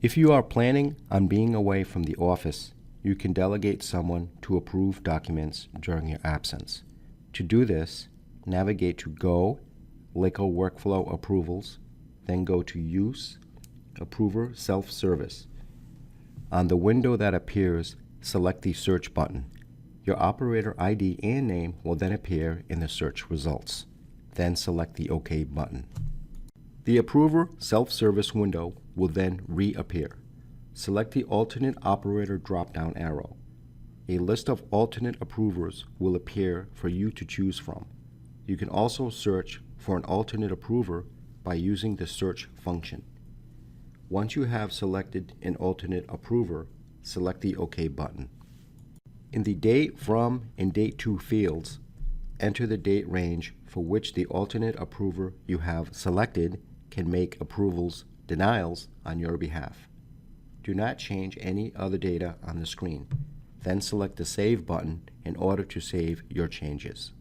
If you are planning on being away from the office, you can delegate someone to approve documents during your absence. To do this, navigate to Go, LICO Workflow Approvals, then go to Use, Approver Self-Service. On the window that appears, select the Search button. Your operator ID and name will then appear in the search results. Then select the OK button. The Approver Self-Service window will then reappear. Select the Alternate Operator drop-down arrow. A list of alternate approvers will appear for you to choose from. You can also search for an alternate approver by using the search function. Once you have selected an alternate approver, select the OK button. In the Date From and Date To fields, enter the date range for which the alternate approver you have selected can make approvals, denials on your behalf. Do not change any other data on the screen. Then select the Save button in order to save your changes.